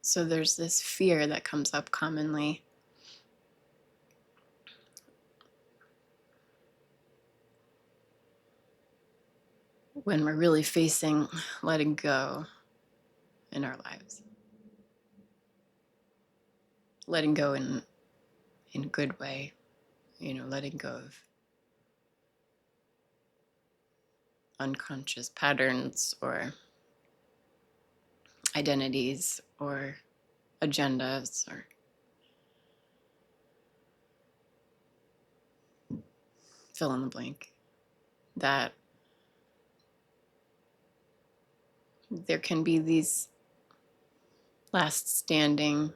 So there's this fear that comes up commonly. When we're really facing letting go in our lives. Letting go in a good way, letting go of unconscious patterns or identities or agendas or fill in the blank. That there can be these last standing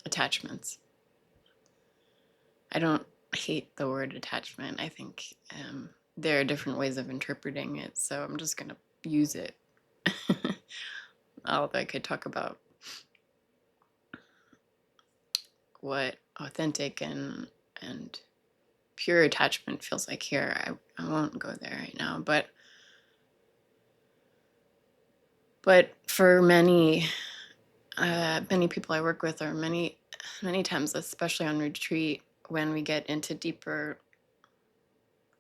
attachments. I don't hate the word attachment. I think there are different ways of interpreting it, so I'm just going to use it. Although I could talk about what authentic and pure attachment feels like here. I won't go there right now, but for many people I work with, or many times, especially on retreat, when we get into deeper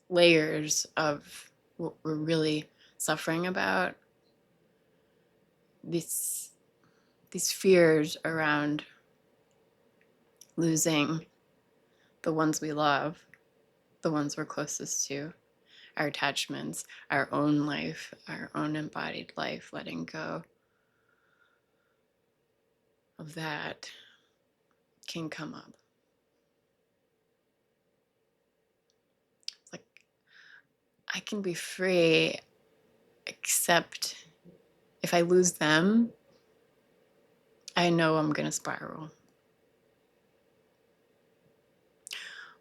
layers of what we're really suffering about, these fears around losing the ones we love, the ones we're closest to, our attachments, our own life, our own embodied life, letting go of that can come up. It's like, I can be free, except if I lose them, I know I'm going to spiral.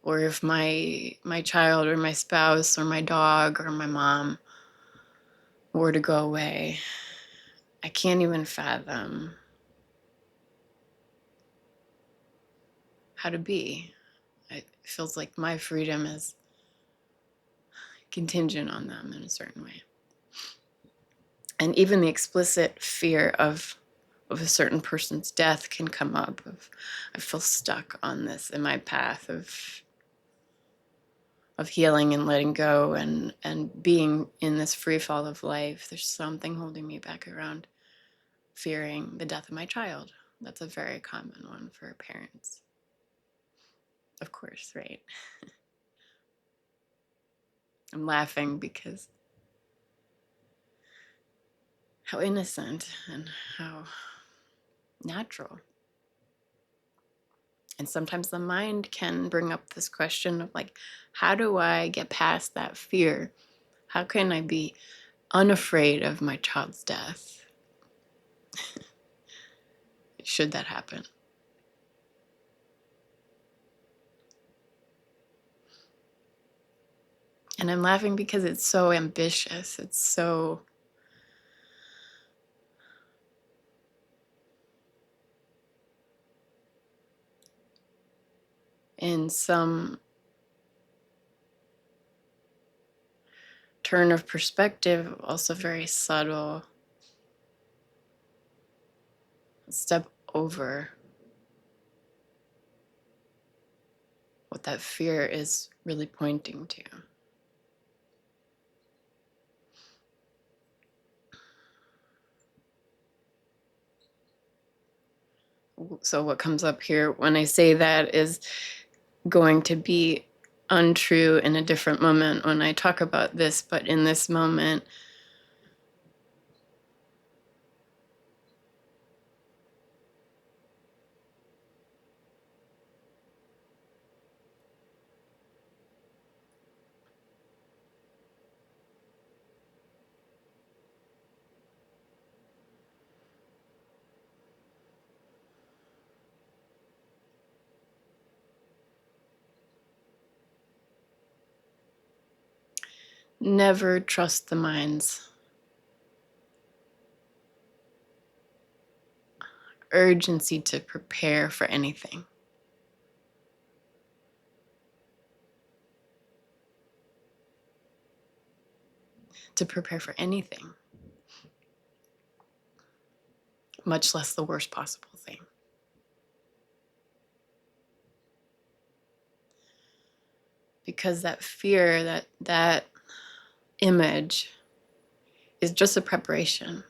Or if my child or my spouse or my dog or my mom were to go away, I can't even fathom how to be. It feels like my freedom is contingent on them in a certain way. And even the explicit fear of a certain person's death can come up. I feel stuck on this in my path of healing and letting go and being in this free fall of life. There's something holding me back around fearing the death of my child. That's a very common one for parents. Of course, right? I'm laughing because how innocent and how natural. And sometimes the mind can bring up this question of like, how do I get past that fear? How can I be unafraid of my child's death? Should that happen? And I'm laughing because it's so ambitious. It's so in some turn of perspective, also very subtle. Step over what that fear is really pointing to. So what comes up here when I say that is going to be untrue in a different moment when I talk about this, but in this moment, never trust the mind's urgency to prepare for anything. To prepare for anything. much less the worst possible thing. Because that fear, that image is just a preparation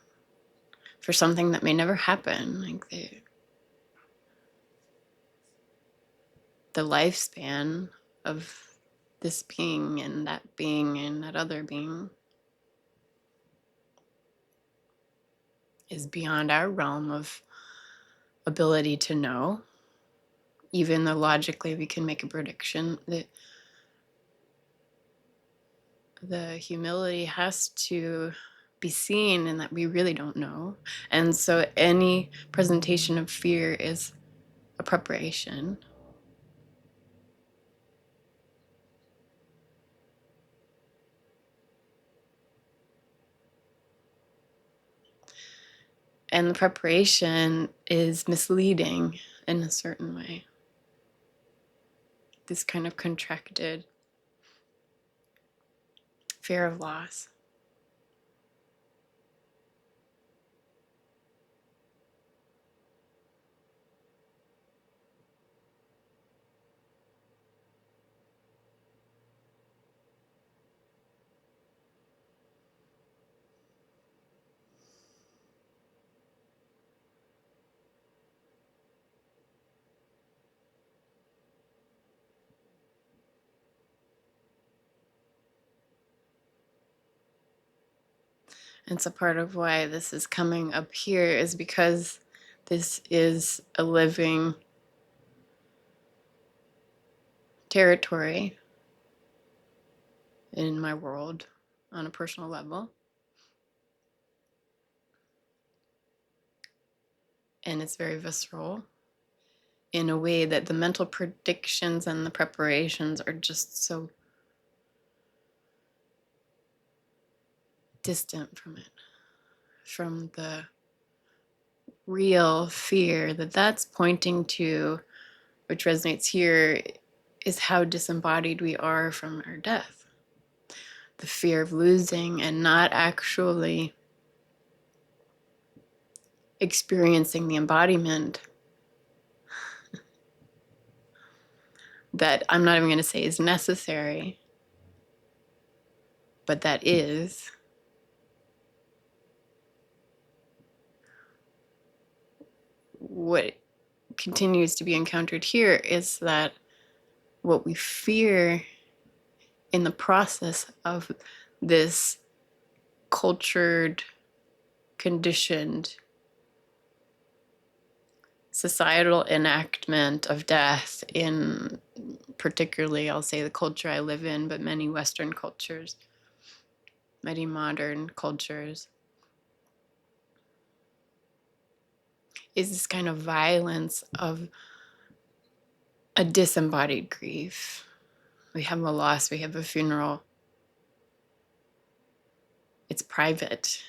for something that may never happen. Like the lifespan of this being and that other being is beyond our realm of ability to know. Even though logically we can make a prediction, that the humility has to be seen in that we really don't know. And so any presentation of fear is a preparation. And the preparation is misleading in a certain way. This kind of contracted fear of loss. And so part of why this is coming up here is because this is a living territory in my world on a personal level. And it's very visceral in a way that the mental predictions and the preparations are just so distant from it, from the real fear that's pointing to, which resonates here, is how disembodied we are from our death. The fear of losing and not actually experiencing the embodiment that I'm not even going to say is necessary, but that is. What continues to be encountered here is that what we fear in the process of this cultured, conditioned, societal enactment of death in particularly, I'll say, the culture I live in, but many Western cultures, many modern cultures, is this kind of violence of a disembodied grief. We have a loss, we have a funeral. It's private.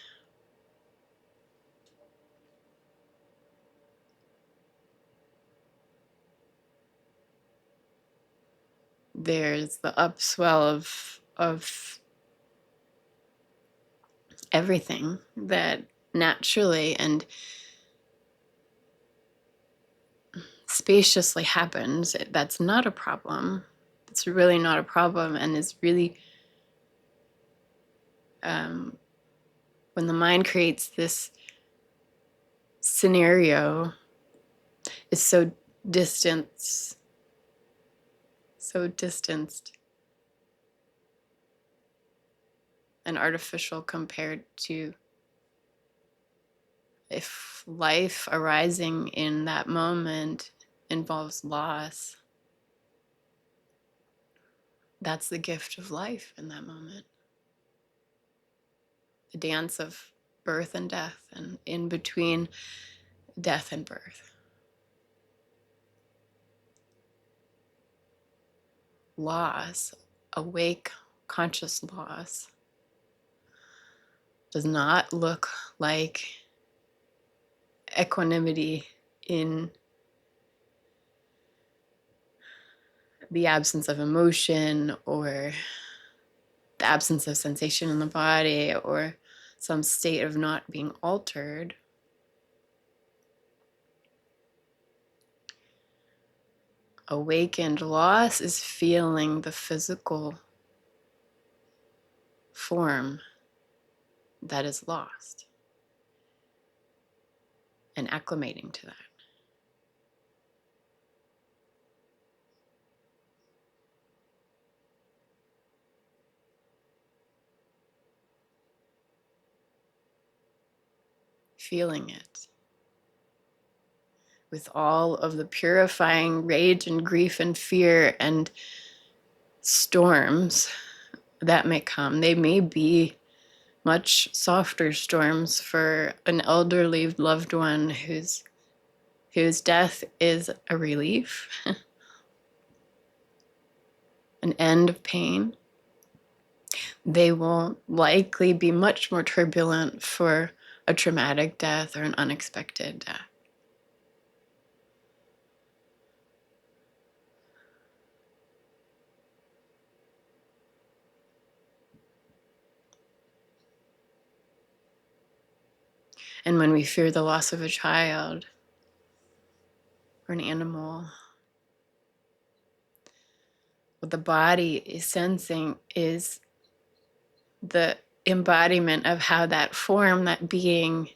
There's the upswell of everything that naturally and spaciously happens. That's not a problem. It's really not a problem, and is really when the mind creates this scenario, is so distanced and artificial compared to if life arising in that moment involves loss. That's the gift of life in that moment. The dance of birth and death, and in between death and birth. Loss, awake, conscious loss, does not look like equanimity in the absence of emotion or the absence of sensation in the body or some state of not being altered. Awakened loss is feeling the physical form that is lost and acclimating to that. Feeling it with all of the purifying rage and grief and fear and storms that may come. They may be much softer storms for an elderly loved one whose death is a relief, an end of pain. They will likely be much more turbulent for a traumatic death or an unexpected death. And when we fear the loss of a child or an animal, what the body is sensing is the embodiment of how that form, that being,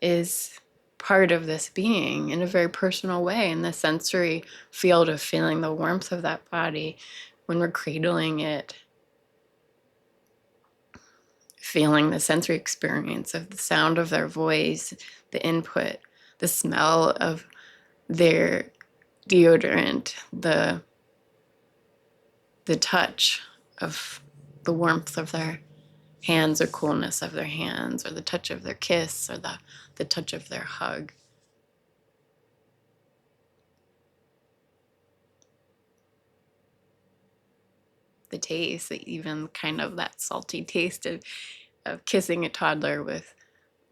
is part of this being in a very personal way, in the sensory field of feeling the warmth of that body when we're cradling it, feeling the sensory experience of the sound of their voice, the input, the smell of their deodorant, the touch of the warmth of their hands or coolness of their hands, or the touch of their kiss, or the touch of their hug. The taste, even kind of that salty taste of kissing a toddler with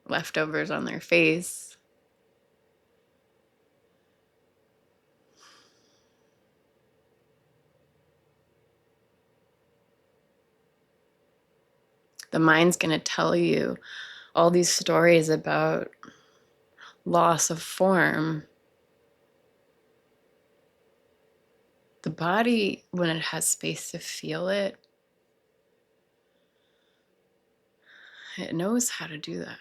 leftovers on their face. The mind's going to tell you all these stories about loss of form. The body, when it has space to feel it, it knows how to do that.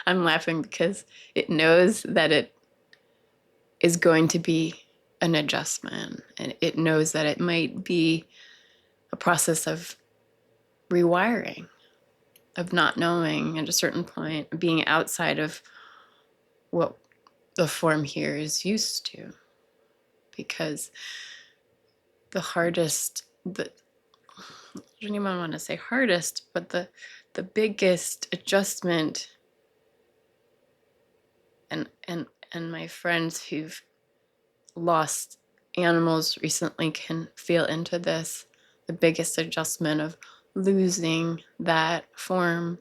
I'm laughing because it knows that it is going to be an adjustment, and it knows that it might be a process of rewiring, of not knowing at a certain point, being outside of what the form here is used to. Because the hardest, I don't even want to say hardest, but the biggest adjustment, and my friends who've lost animals recently can feel into this, the biggest adjustment of losing that form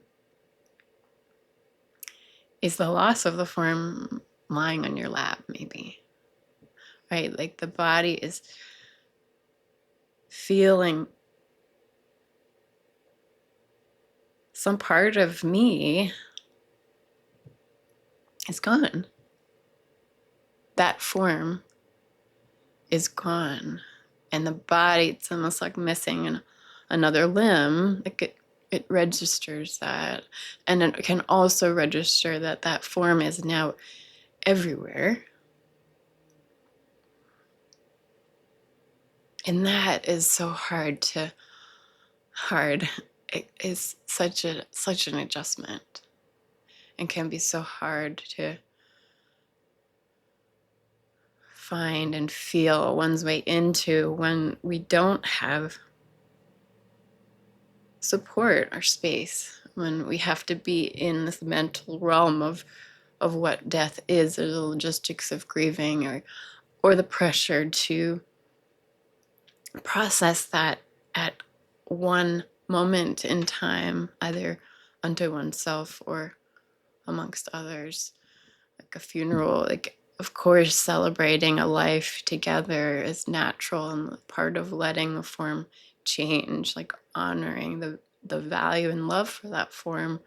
is the loss of the form lying on your lap, maybe. Right? Like the body is feeling some part of me is gone. That form is gone. And the body, it's almost like missing another limb. Like it registers that. And it can also register that that form is now everywhere. And that is so hard. It is such an adjustment, and can be so hard to find and feel one's way into when we don't have support or space, when we have to be in this mental realm of what death is, or the logistics of grieving, or the pressure to process that at one moment in time, either unto oneself or amongst others. Like a funeral, like, of course, celebrating a life together is natural and part of letting the form change, like honoring the value and love for that form.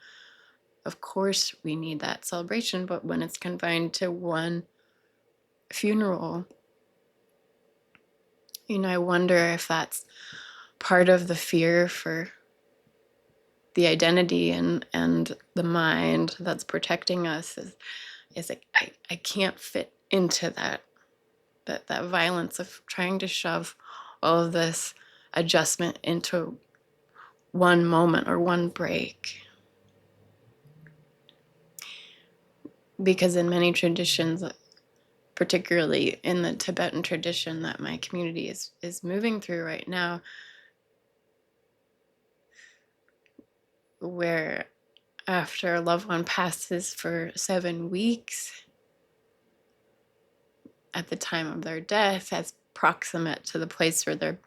Of course, we need that celebration, but when it's confined to one funeral. I wonder if that's part of the fear for the identity and the mind that's protecting us is like I can't fit into that violence of trying to shove all of this adjustment into one moment or one break. Because in many traditions, particularly in the Tibetan tradition that my community is moving through right now, where after a loved one passes for 7 weeks, at the time of their death, as proximate to the place where their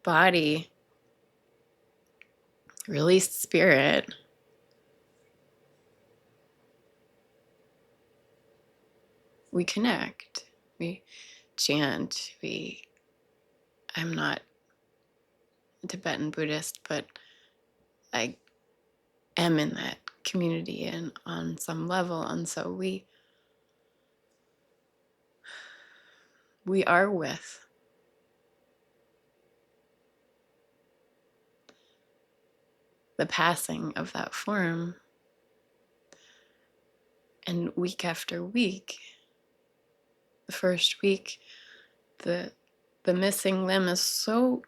body released spirit, we connect, we chant, I'm not a Tibetan Buddhist, but I am in that community and on some level, and so we are with the passing of that form. And week after week, the first week, the missing limb is so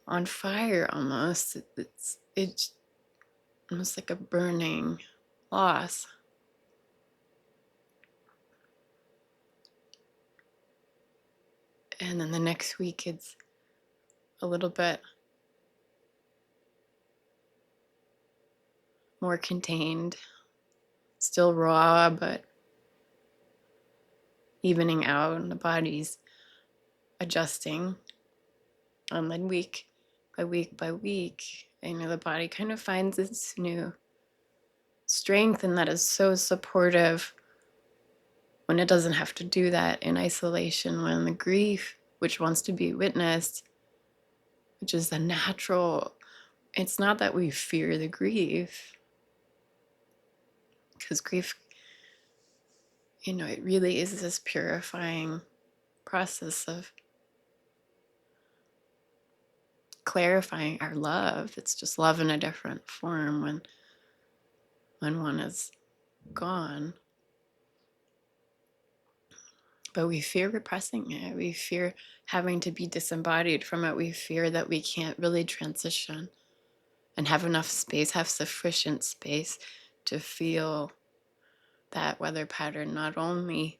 on fire almost. It's almost like a burning loss. And then the next week it's a little bit more contained, still raw, but evening out, and the body's adjusting. And then week by week by week, the body kind of finds its new strength, and that is so supportive when it doesn't have to do that in isolation, when the grief, which wants to be witnessed, which is the natural, it's not that we fear the grief, because grief, it really is this purifying process of clarifying our love. It's just love in a different form when one is gone. But we fear repressing it. We fear having to be disembodied from it. We fear that we can't really transition and have enough space, have sufficient space to feel that weather pattern, not only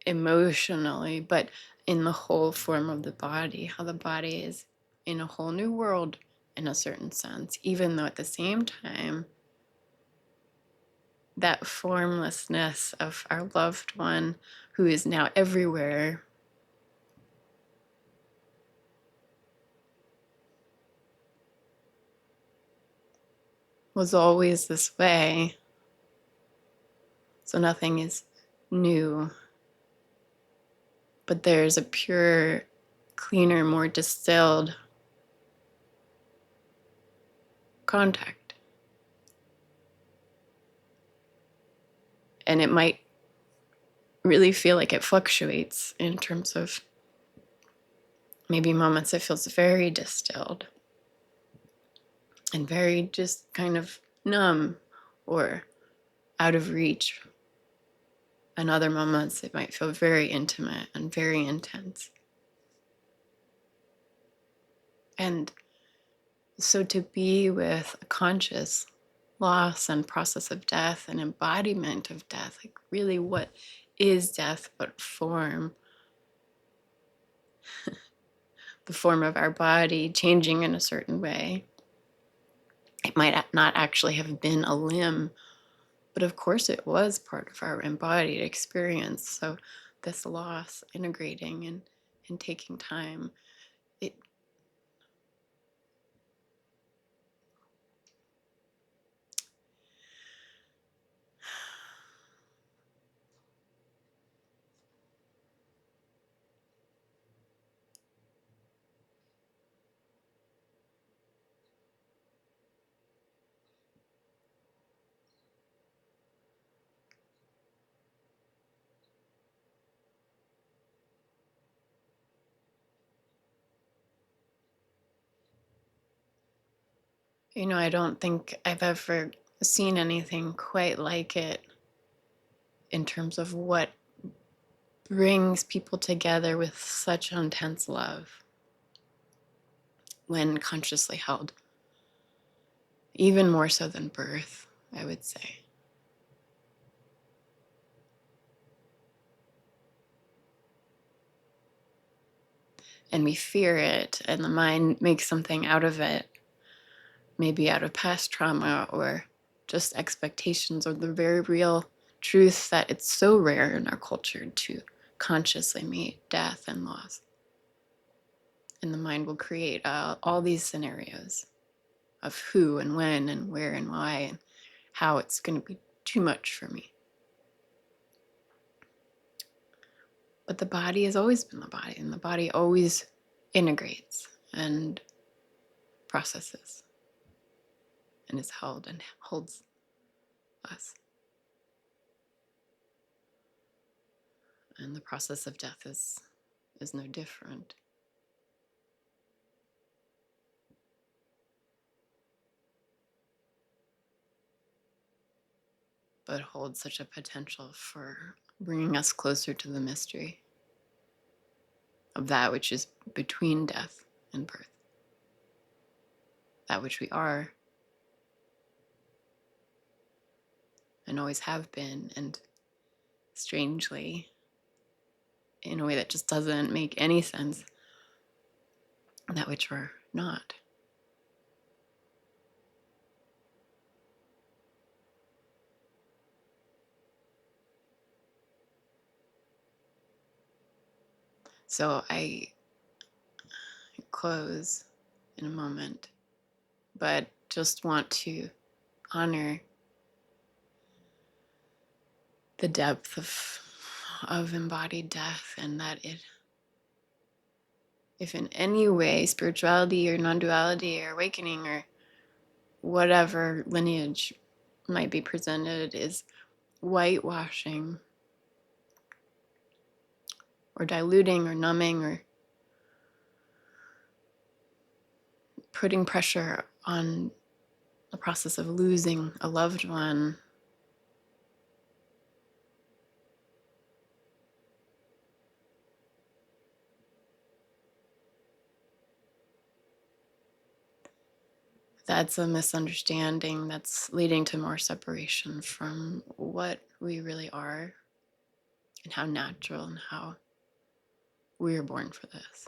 emotionally, but in the whole form of the body, how the body is in a whole new world in a certain sense, even though at the same time, that formlessness of our loved one who is now everywhere was always this way. So nothing is new. But there's a pure, cleaner, more distilled contact. And it might really feel like it fluctuates in terms of maybe moments it feels very distilled and very just kind of numb or out of reach. And other moments it might feel very intimate and very intense. And so to be with a conscious loss and process of death and embodiment of death, like really what is death but form? The form of our body changing in a certain way. It might not actually have been a limb, but of course it was part of our embodied experience. So this loss, integrating and taking time, it I don't think I've ever seen anything quite like it in terms of what brings people together with such intense love when consciously held, even more so than birth, I would say. And we fear it, and the mind makes something out of it, maybe out of past trauma or just expectations, or the very real truth that it's so rare in our culture to consciously meet death and loss. And the mind will create all these scenarios of who and when and where and why and how it's going to be too much for me. But the body has always been the body, and the body always integrates and processes and is held and holds us. And the process of death is no different. But holds such a potential for bringing us closer to the mystery of that which is between death and birth, that which we are and always have been, and strangely, in a way that just doesn't make any sense, that which we're not. So I close in a moment, but just want to honor the depth of embodied death, and that it, if in any way spirituality or non-duality or awakening or whatever lineage might be presented is whitewashing or diluting or numbing or putting pressure on the process of losing a loved one, that's a misunderstanding that's leading to more separation from what we really are and how natural and how we were born for this.